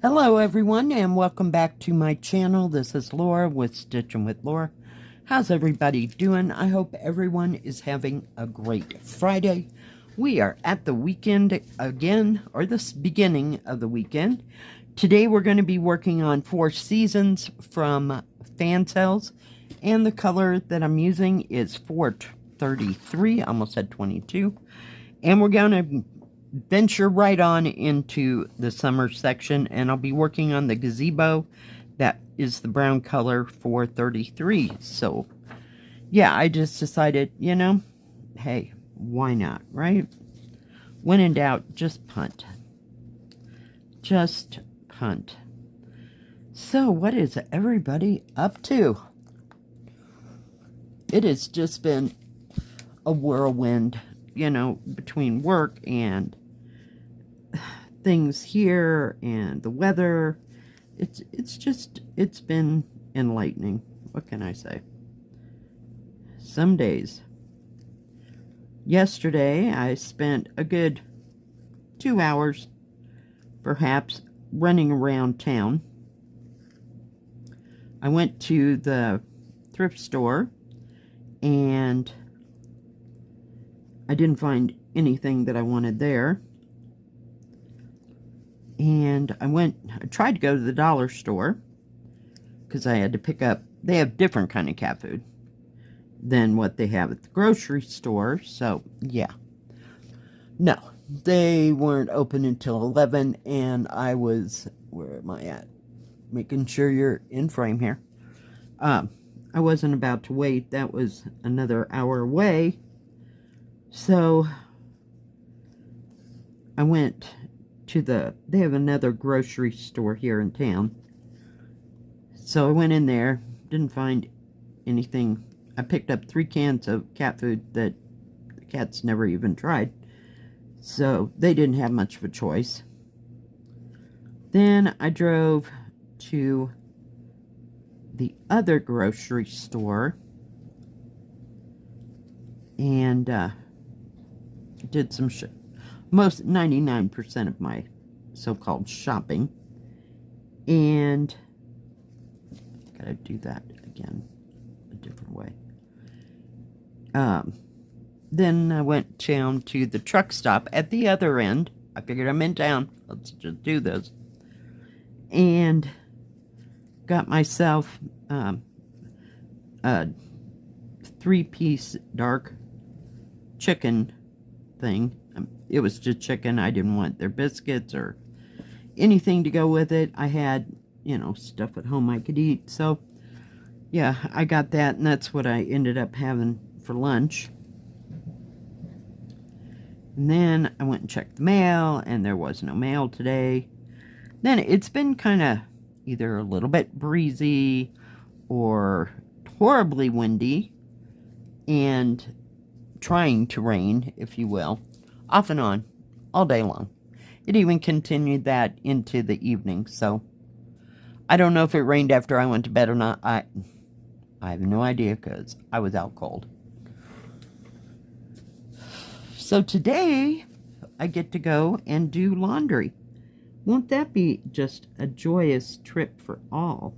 Hello everyone and welcome back to my channel. This is Laura with Stitchin with Laura. How's everybody doing? I hope everyone is having a great Friday. We are at the weekend again, or the beginning of the weekend. Today we're going to be working on Four Seasons from Fansells, and the color that I'm using is 433, almost said 22. And we're going to venture right on into the summer section, and I'll be working on the gazebo. That is the brown color 433. So yeah, I just decided, hey, why not, right? When in doubt, just punt. Just punt. So what is everybody up to? It has just been a whirlwind, between work and things here and the weather. It's been enlightening. What can I say? Some days. Yesterday I spent a good 2 hours perhaps running around town. I went to the thrift store and I didn't find anything that I wanted there. And I tried to go to the dollar store because I had to pick up, they have different kind of cat food than what they have at the grocery store. So yeah, no, they weren't open until 11, and I was, where am I at? Making sure you're in frame here. I wasn't about to wait. That was another hour away. So I went to they have another grocery store here in town. So I went in there, didn't find anything. I picked up 3 cans of cat food that the cats never even tried. So they didn't have much of a choice. Then I drove to the other grocery store and did some most 99% of my so-called shopping, and gotta do that again a different way. Then I went down to the truck stop at the other end. I figured I'm in town, let's just do this, and got myself a 3-piece dark chicken thing. It was just chicken. I didn't want their biscuits or anything to go with it. I had, stuff at home I could eat. So, yeah, I got that, and that's what I ended up having for lunch. And then I went and checked the mail, and there was no mail today. Then it's been kind of either a little bit breezy or horribly windy and trying to rain, if you will. Off and on, all day long. It even continued that into the evening, so I don't know if it rained after I went to bed or not. I have no idea because I was out cold. So today, I get to go and do laundry. Won't that be just a joyous trip for all?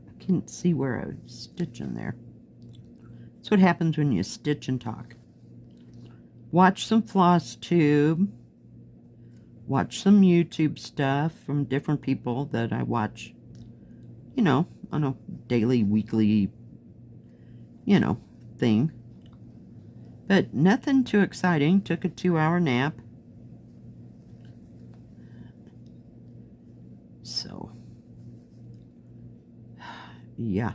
I can't see where I was stitching there. That's what happens when you stitch and talk. Watch some floss tube. Watch some YouTube stuff from different people that I watch, on a daily, weekly, thing. But nothing too exciting. Took a 2-hour nap. So, yeah.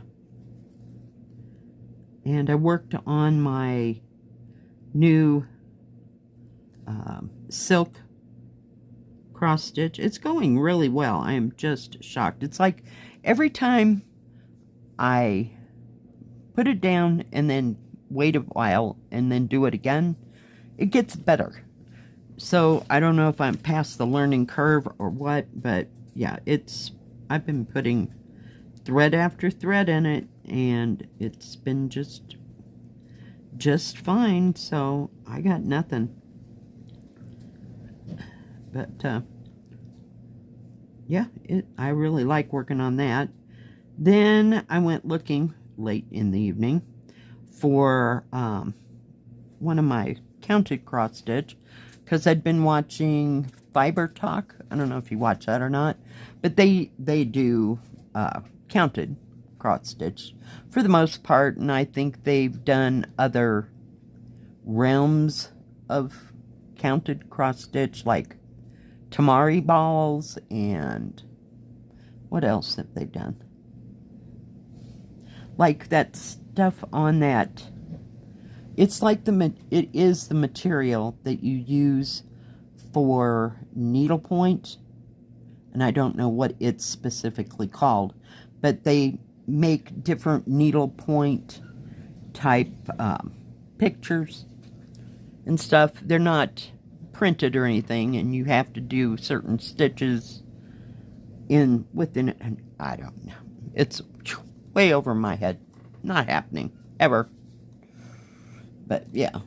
And I worked on my new silk cross stitch. It's going really well. I am just shocked. It's like every time I put it down and then wait a while and then do it again, it gets better. So I don't know if I'm past the learning curve or what, but yeah, I've been putting thread after thread in it, and it's been just fine. So I got nothing. But yeah, I really like working on that. Then I went looking late in the evening for one of my counted cross stitch, because I'd been watching Fiber Talk. I don't know if you watch that or not, but they do counted cross stitch for the most part, and I think they've done other realms of counted cross stitch, like tamari balls, and what else have they done? Like that stuff on that, it's like it is the material that you use for needlepoint, and I don't know what it's specifically called, but they make different needlepoint type pictures and stuff. They're not printed or anything, and you have to do certain stitches within it, and I don't know. It's way over my head. Not happening ever. But yeah.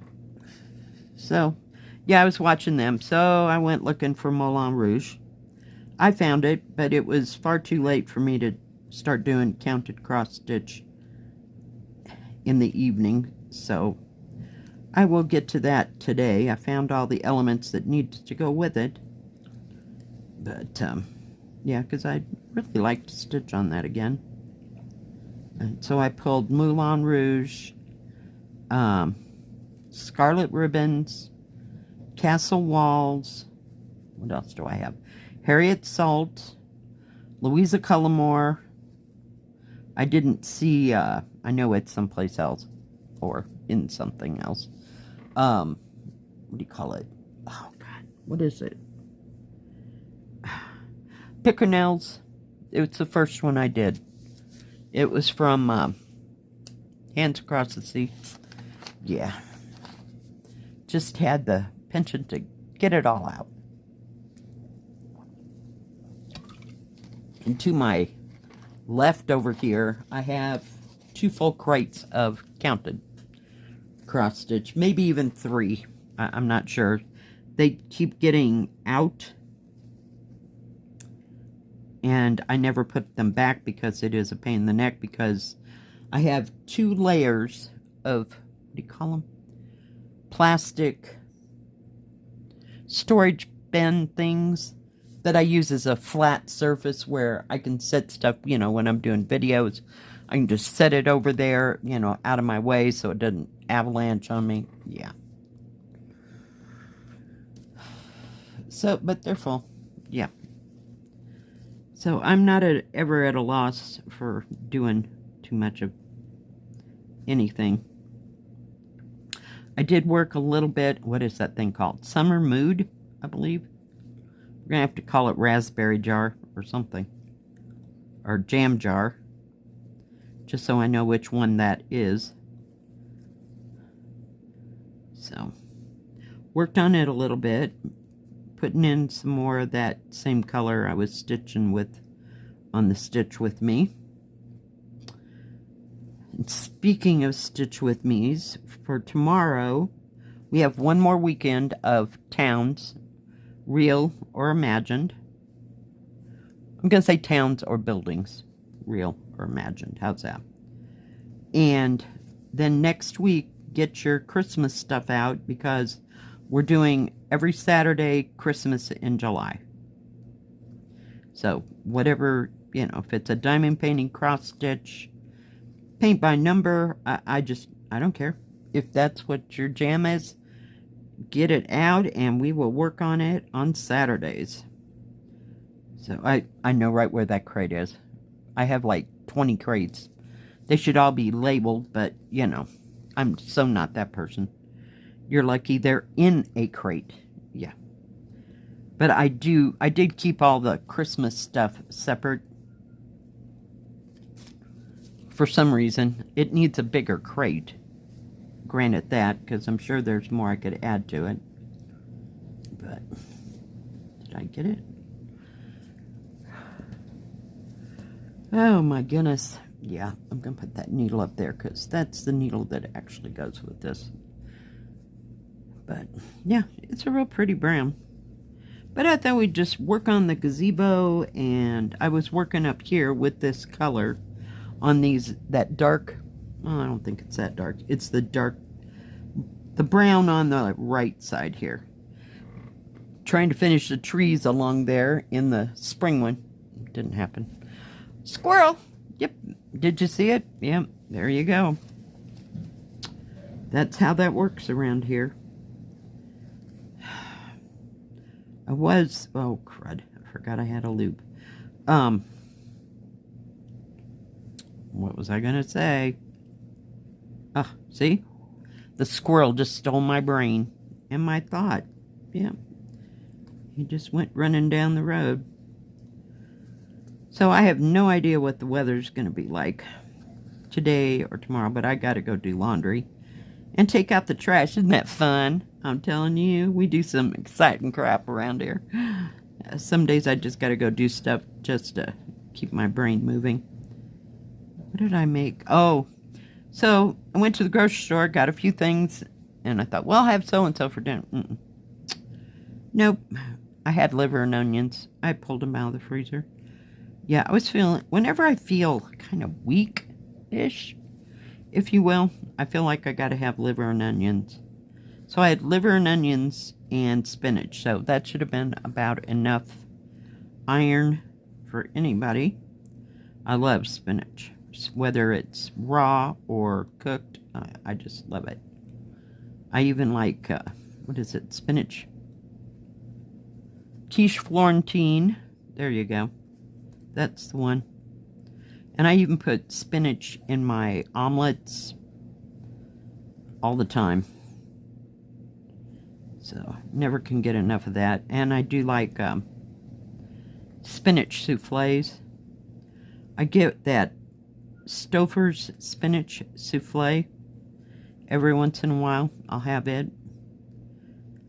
So yeah, I was watching them. So I went looking for Moulin Rouge. I found it, but it was far too late for me to start doing counted cross stitch in the evening. So I will get to that today. I found all the elements that need to go with it. But yeah, because I'd really like to stitch on that again. And so I pulled Moulin Rouge, Scarlet Ribbons, Castle Walls. What else do I have? Harriet Salt, Louisa Cullimore. I didn't see, I know it's someplace else, or in something else. What do you call it? Oh, God, what is it? Pickernells. It's the first one I did. It was from Hands Across the Sea. Yeah. Just had the penchant to get it all out. And to my left over here, I have 2 full crates of counted cross stitch. Maybe even 3. I'm not sure. They keep getting out, and I never put them back because it is a pain in the neck, because I have 2 layers of, what do you call them? Plastic storage bin things that I use as a flat surface where I can set stuff, you know, when I'm doing videos. I can just set it over there, you know, out of my way so it doesn't avalanche on me. Yeah. So, but they're full. Yeah. So I'm not ever at a loss for doing too much of anything. I did work a little bit. What is that thing called? Summer Mood, I believe. We're going to have to call it Raspberry Jar or something. Or Jam Jar. Just so I know which one that is. So, worked on it a little bit. Putting in some more of that same color I was stitching with on the Stitch With Me. And speaking of Stitch With Me's, for tomorrow, we have one more weekend of towns, real or imagined. I'm going to say towns or buildings, real or imagined. How's that? And then next week, get your Christmas stuff out, because we're doing every Saturday Christmas in July. So whatever, you know, if it's a diamond painting cross stitch, paint by number, I don't care. If that's what your jam is, get it out and we will work on it on Saturdays. So I know right where that crate is. I have like 20 crates. They should all be labeled, but you know, I'm so not that person. You're lucky they're in a crate. Yeah. But I did keep all the Christmas stuff separate. For some reason, it needs a bigger crate. Granted that, because I'm sure there's more I could add to it. But, did I get it? Oh my goodness. Yeah, I'm going to put that needle up there, because that's the needle that actually goes with this. But, yeah, it's a real pretty brown. But I thought we'd just work on the gazebo, and I was working up here with this color on that dark, well, I don't think it's that dark. It's the brown on the right side here. Trying to finish the trees along there in the spring one. Didn't happen. Squirrel! Yep. Did you see it? Yep. There you go. That's how that works around here. Oh crud. I forgot I had a loop. What was I gonna say? See? The squirrel just stole my brain and my thought. Yeah. He just went running down the road. So I have no idea what the weather's gonna be like today or tomorrow, but I gotta go do laundry and take out the trash. Isn't that fun? I'm telling you, we do some exciting crap around here. Some days I just gotta go do stuff just to keep my brain moving. What did I make? Oh, so I went to the grocery store, got a few things, and I thought, well, I'll have so-and-so for dinner. Nope. I had liver and onions. I pulled them out of the freezer. Yeah, I was feeling, whenever I feel kind of weak-ish, if you will, I feel like I gotta have liver and onions. So I had liver and onions and spinach. So that should have been about enough iron for anybody. I love spinach. Whether it's raw or cooked, I just love it. I even like, what is it, spinach? Quiche Florentine. There you go. That's the one. And I even put spinach in my omelets all the time. So, never can get enough of that. And I do like spinach souffles. I get that Stouffer's spinach souffle every once in a while. I'll have it.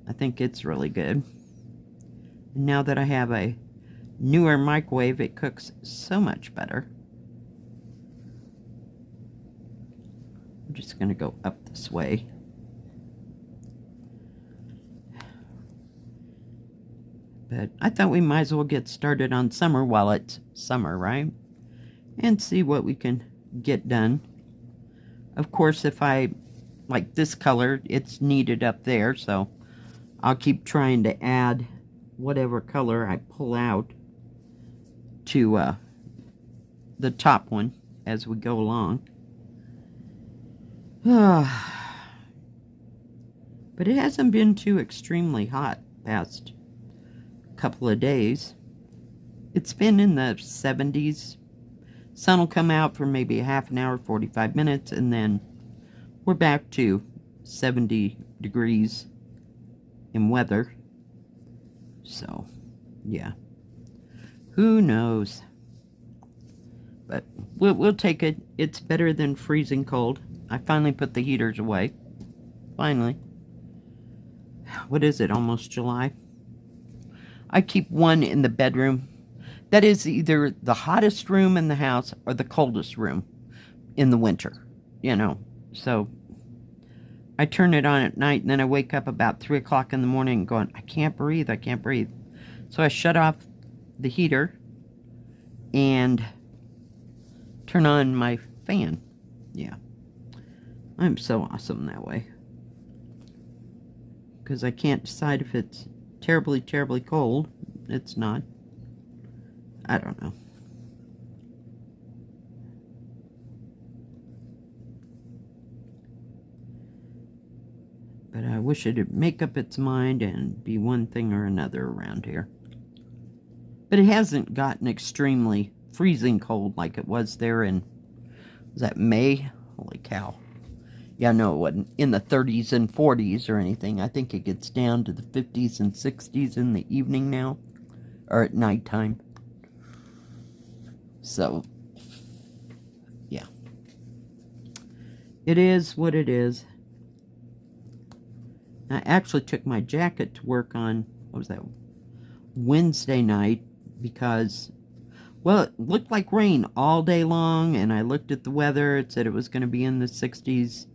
I think it's really good. And now that I have a newer microwave, it cooks so much better. I'm just going to go up this way. But I thought we might as well get started on summer while it's summer, right? And see what we can get done. Of course, if I like this color, it's needed up there, so I'll keep trying to add whatever color I pull out to the top one as we go along. But it hasn't been too extremely hot past couple of days. It's been in the 70s. Sun will come out for maybe a half an hour, 45 minutes, and then we're back to 70 degrees in weather. So, yeah. Who knows? But we'll take it. It's better than freezing cold. I finally put the heaters away. Finally. What is it? Almost July? I keep one in the bedroom. That is either the hottest room in the house or the coldest room in the winter, you know. So I turn it on at night, and then I wake up about 3 o'clock in the morning going, I can't breathe, I can't breathe. So I shut off the heater and turn on my fan. Yeah. I'm so awesome that way. Because I can't decide if it's terribly, terribly cold. It's not. I don't know. But I wish it'd make up its mind and be one thing or another around here. But it hasn't gotten extremely freezing cold like it was there in, was that May? Holy cow. Yeah, no, it wasn't in the 30s and 40s or anything. I think it gets down to the 50s and 60s in the evening now. Or at nighttime. So, yeah. It is what it is. I actually took my jacket to work on, what was that, Wednesday night, because, well, it looked like rain all day long, and I looked at the weather. It said it was going to be in the 60s,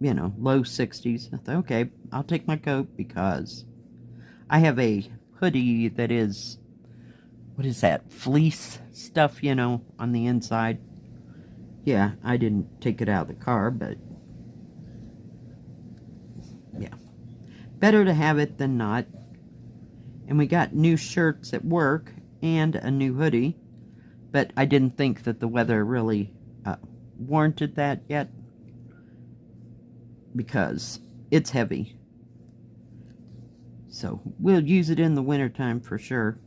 low 60s. I thought, okay, I'll take my coat because I have a hoodie that is, what is that, fleece stuff, you know, on the inside. Yeah, I didn't take it out of the car, but yeah. Better to have it than not. And we got new shirts at work and a new hoodie, but I didn't think that the weather really warranted that yet because it's heavy. So we'll use it in the wintertime for sure.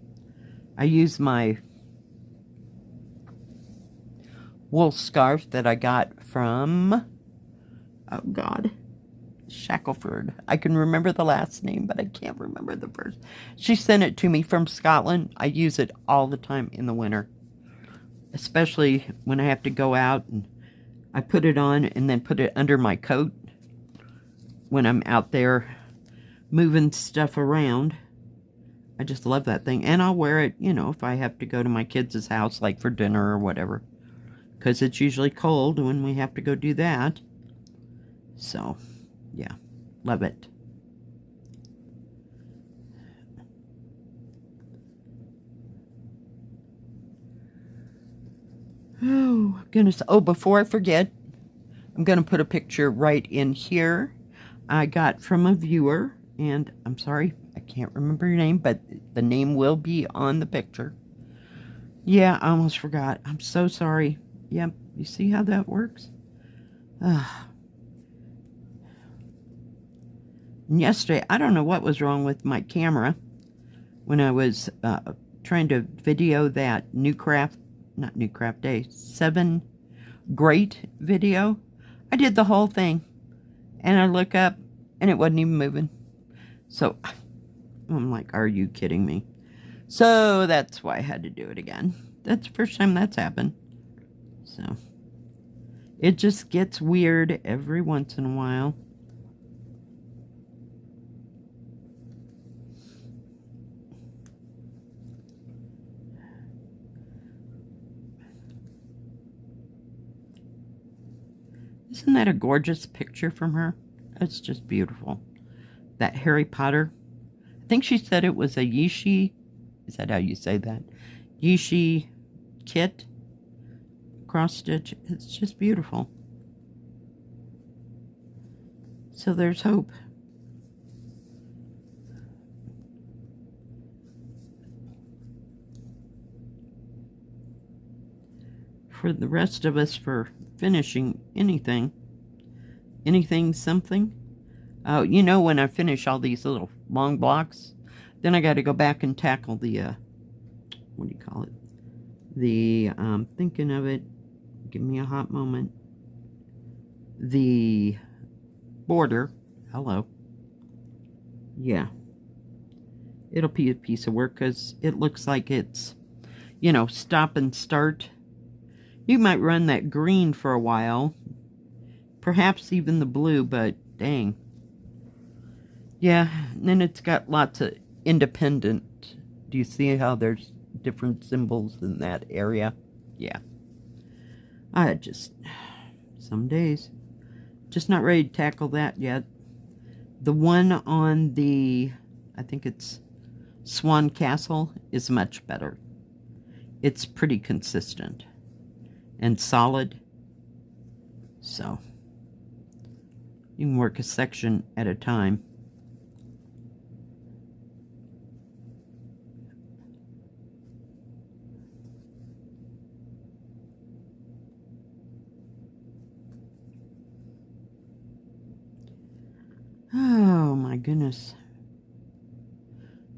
I use my wool scarf that I got from, oh God, Shackelford. I can remember the last name, but I can't remember the first. She sent it to me from Scotland. I use it all the time in the winter, especially when I have to go out, and I put it on and then put it under my coat when I'm out there moving stuff around. I just love that thing. And I'll wear it, you know, if I have to go to my kids' house, like for dinner or whatever, because it's usually cold when we have to go do that. So yeah, love it. Oh, goodness. Oh, before I forget, I'm going to put a picture right in here I got from a viewer. And I'm sorry, I can't remember your name, but the name will be on the picture. Yeah, I almost forgot. I'm so sorry. Yep, you see how that works? And yesterday, I don't know what was wrong with my camera when I was trying to video that not New Craft Day, 7 Great video. I did the whole thing, and I look up, and it wasn't even moving. So I'm like, are you kidding me? So that's why I had to do it again. That's the first time that's happened. So it just gets weird every once in a while. Isn't that a gorgeous picture from her? It's just beautiful. That Harry Potter. I think she said it was a Yishi. Is that how you say that? Yishi kit. Cross stitch. It's just beautiful. So there's hope. For the rest of us, for finishing anything, something. Oh, you know, when I finish all these little long blocks, then I got to go back and tackle the, what do you call it? The, thinking of it, give me a hot moment. The border, hello. Yeah. It'll be a piece of work because it looks like it's, you know, stop and start. You might run that green for a while, perhaps even the blue, but dang. Yeah, and then it's got lots of independent. Do you see how there's different symbols in that area? Yeah. I just, some days, just not ready to tackle that yet. The one on the, I think it's Swan Castle, is much better. It's pretty consistent and solid. So you can work a section at a time. Oh my goodness.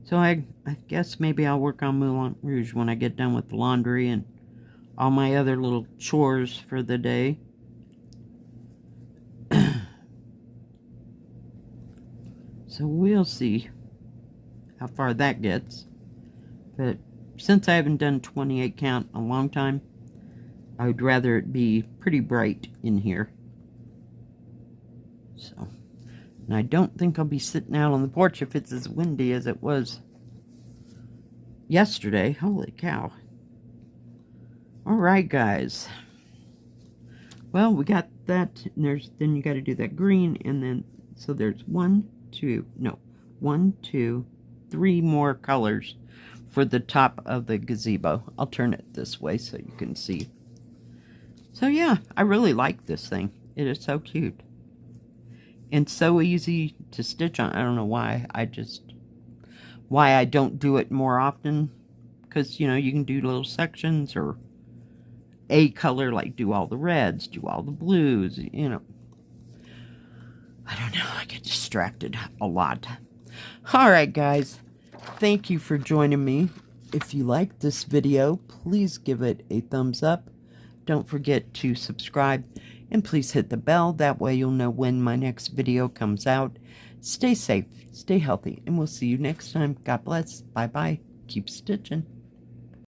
So I guess maybe I'll work on Moulin Rouge when I get done with the laundry and all my other little chores for the day. So we'll see how far that gets. But since I haven't done 28 count a long time, I would rather it be pretty bright in here. So, and I don't think I'll be sitting out on the porch if it's as windy as it was yesterday. Holy cow. Alright, guys. Well, we got that, and then you got to do that green, and then, so there's 1, 2, 3 more colors for the top of the gazebo. I'll turn it this way so you can see. So yeah, I really like this thing. It is so cute. And so easy to stitch on. I don't know why. Why I don't do it more often. Because, you know, you can do little sections or a color, like do all the reds, do all the blues, you know. I don't know. I get distracted a lot. Alright, guys. Thank you for joining me. If you like this video, please give it a thumbs up. Don't forget to subscribe, and please hit the bell. That way you'll know when my next video comes out. Stay safe, stay healthy, and we'll see you next time. God bless. Bye-bye. Keep stitching.